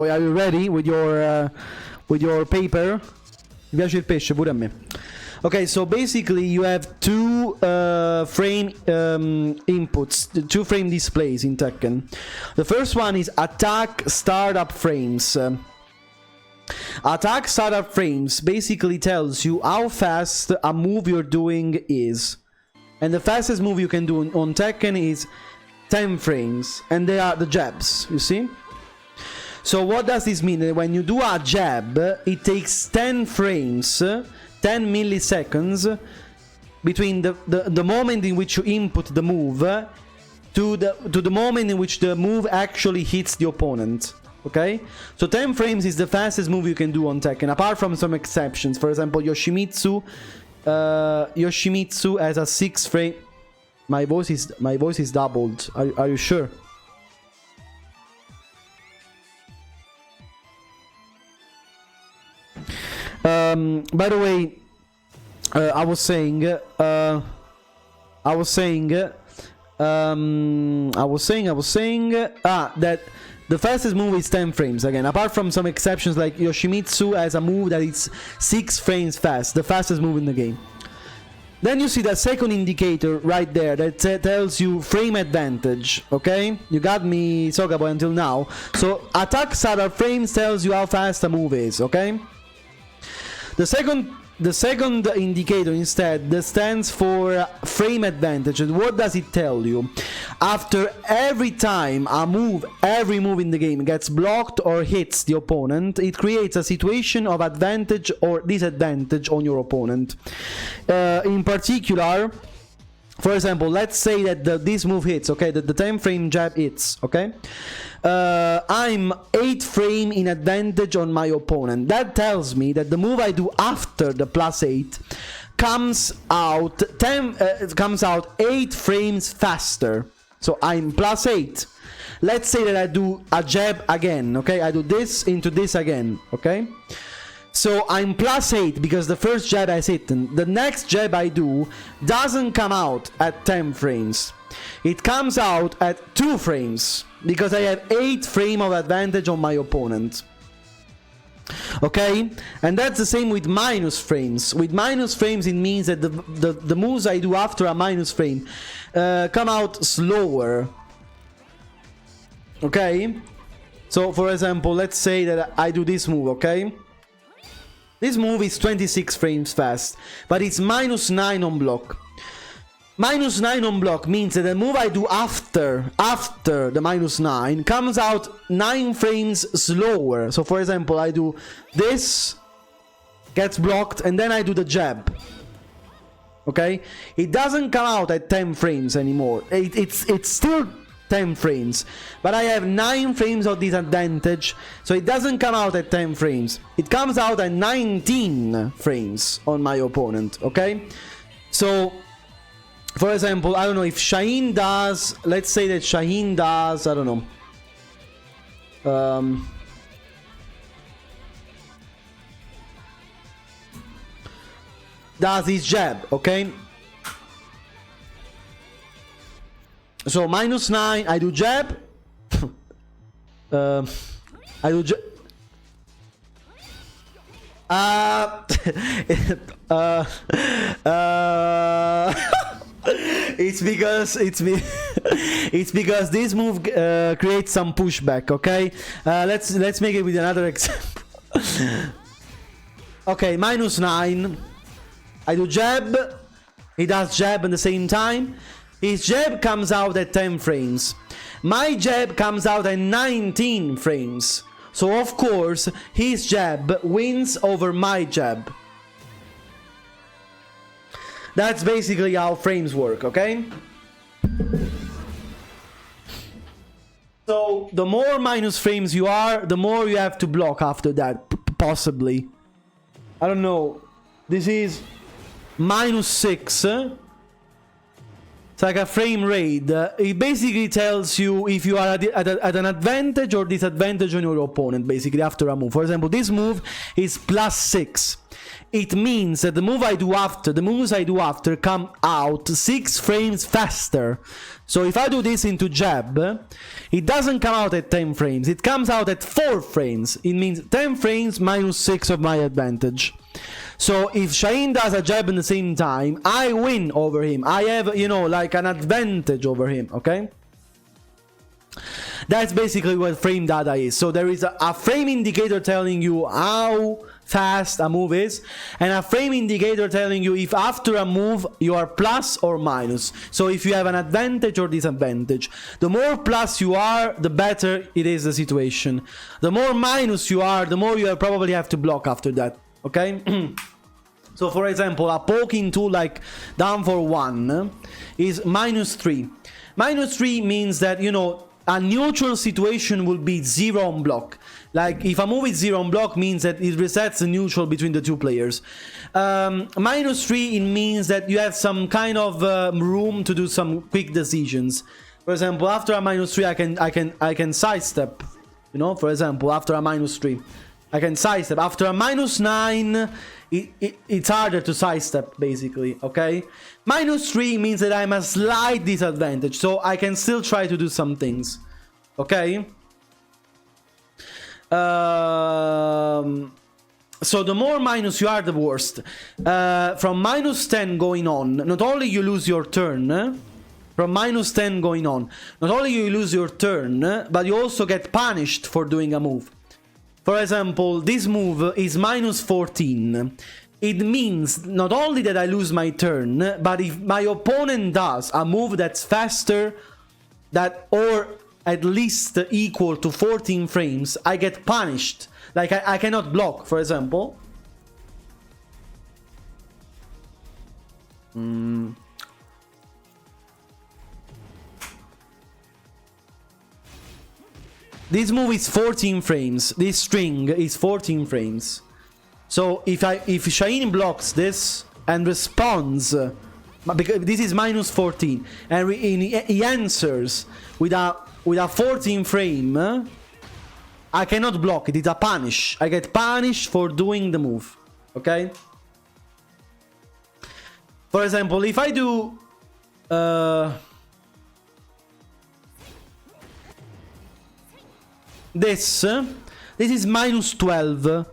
Are you ready with your paper? Mi piace il pesce pure a me. Okay, so basically you have two frame inputs, two frame displays in Tekken. The first one is attack startup frames. Attack startup frames basically tells you how fast a move you're doing is. And the fastest move you can do on Tekken is 10 frames. And they are the jabs, you see? So what does this mean? When you do a jab, it takes 10 frames, 10 milliseconds between the moment in which you input the move to the moment in which the move actually hits the opponent. Okay? So 10 frames is the fastest move you can do on Tekken, apart from some exceptions. For example, Yoshimitsu has a 6 frame. My voice is doubled. Are you sure? By the way, I was saying that the fastest move is 10 frames again, apart from some exceptions like Yoshimitsu has a move that is 6 frames fast, the fastest move in the game. Then you see that second indicator right there that tells you frame advantage, okay? You got me, Sogabo, until now. So attack startup frames tells you how fast a move is, okay? The second indicator instead that stands for frame advantage. And what does it tell you? After every time every move in the game gets blocked or hits the opponent, it creates a situation of advantage or disadvantage on your opponent. In particular, for example, let's say that this move hits, okay, that the 10 frame jab hits, okay? I'm 8 frame in advantage on my opponent. That tells me that the move I do after the +8 comes out 8 frames faster. So I'm +8. Let's say that I do a jab again, okay? I do this into this again, okay? So I'm +8 because the first jab has hit. The next jab I do doesn't come out at 10 frames. It comes out at 2 frames because I have 8 frame of advantage on my opponent. Okay? And that's the same with minus frames. With minus frames it means that the moves I do after a minus frame come out slower. Okay? So for example, let's say that I do this move, okay? This move is 26 frames fast, but it's -9 on block. -9 on block means that the move I do after the -9 comes out 9 frames slower. So for example, I do this, gets blocked, and then I do the jab. Okay? It doesn't come out at 10 frames anymore. It's still 10 frames, but I have 9 frames of disadvantage, so it doesn't come out at 10 frames. It comes out at 19 frames on my opponent, okay? So, for example, I don't know if Shaheen does, let's say that Shaheen does, I don't know, does his jab, okay? So -9, I do jab. I do jab. It's because this move creates some pushback. Okay, let's make it with another example. Okay, -9. I do jab. He does jab at the same time. His jab comes out at 10 frames. My jab comes out at 19 frames. So of course, his jab wins over my jab. That's basically how frames work, okay? So the more minus frames you are, the more you have to block after that, possibly. I don't know. This is -6. It's like a frame rate. It basically tells you if you are at an advantage or disadvantage on your opponent, basically, after a move. For example, this move is +6. It means that the moves I do after come out 6 frames faster. So if I do this into jab, it doesn't come out at 10 frames. It comes out at 4 frames. It means 10 frames minus 6 of my advantage. So if Shaheen does a jab in the same time, I win over him. I have, you know, like an advantage over him, okay? That's basically what frame data is. So there is a frame indicator telling you how fast a move is, and a frame indicator telling you if after a move you are plus or minus. So if you have an advantage or disadvantage. The more plus you are, the better it is the situation. The more minus you are, the more you probably have to block after that. Okay? So for example, a poking tool like down for 1 is -3. -3 means that, you know, a neutral situation will be 0 on block. Like if a move is 0 on block means that it resets the neutral between the two players. -3 it means that you have some kind of room to do some quick decisions. For example, after a -3 I can sidestep. You know, for example, after a -3 I can sidestep. After a -9 it's harder to sidestep, basically, okay? -3 means that I'm a slight disadvantage, so I can still try to do some things, okay? So the more minus you are, the worst. From -10 going on, not only you lose your turn, from -10 going on, not only you lose your turn, but you also get punished for doing a move. For example, this move is -14. It means not only that I lose my turn, but if my opponent does a move that's faster, that or at least equal to 14 frames, I get punished. Like I cannot block, for example. This move is 14 frames. This string is 14 frames. So if Shaheen blocks this and responds, because this is -14, and he answers with a 14 frame, I cannot block it. It's a punish. I get punished for doing the move. Okay. For example, if I do this is -12.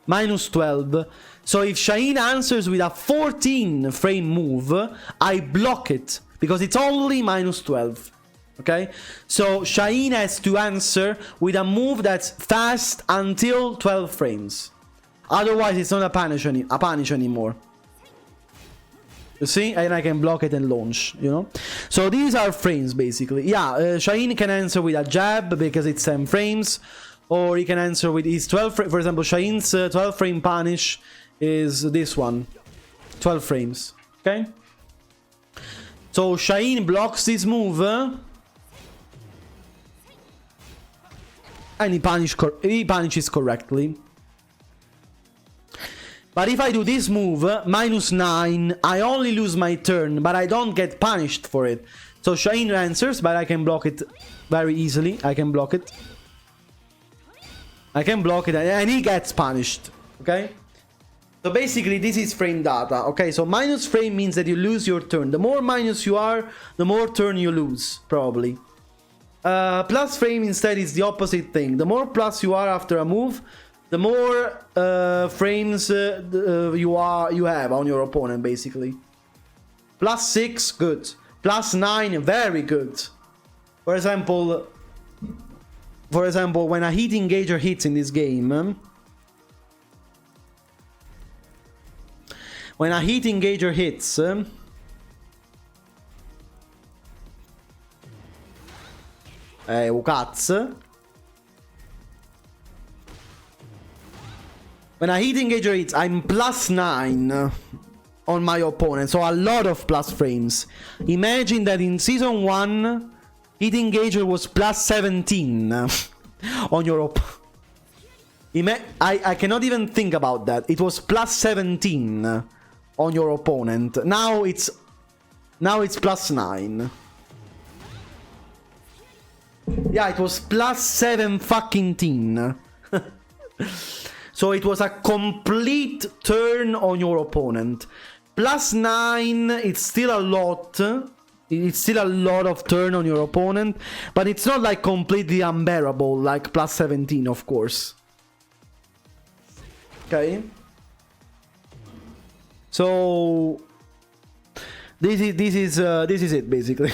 -12. So if Shaheen answers with a 14 frame move, I block it because it's only -12. Okay? So Shaheen has to answer with a move that's fast until 12 frames. Otherwise, it's not a punish anymore. You see? And I can block it and launch, you know? So these are frames, basically. Yeah, Shaheen can answer with a jab because it's 10 frames. Or he can answer with his 12 frames. For example, Shaheen's 12 frame punish is this one. 12 frames. Okay? So Shaheen blocks this move. And he punishes correctly. But if I do this move, -9, I only lose my turn, but I don't get punished for it. So Shaheen answers, but I can block it very easily. I can block it. And he gets punished. Okay? So basically, this is frame data. Okay, so minus frame means that you lose your turn. The more minus you are, the more turn you lose, probably. Plus frame instead is the opposite thing. The more plus you are after a move, the more frames you have on your opponent, basically. +6, good. +9, very good. For example, when a heat engager hits in this game, when a heat engager hits, cazzo. When a heat engager hits, I'm +9 on my opponent, so a lot of plus frames. Imagine that in Season 1, heat engager was +17 on your opponent. I cannot even think about that. It was +17 on your opponent. Now it's Now it's +9. Yeah, it was +7 fucking teen. So it was a complete turn on your opponent. +9, it's still a lot. It's still a lot of turn on your opponent, but it's not like completely unbearable like +17, of course. Okay. So this is it basically.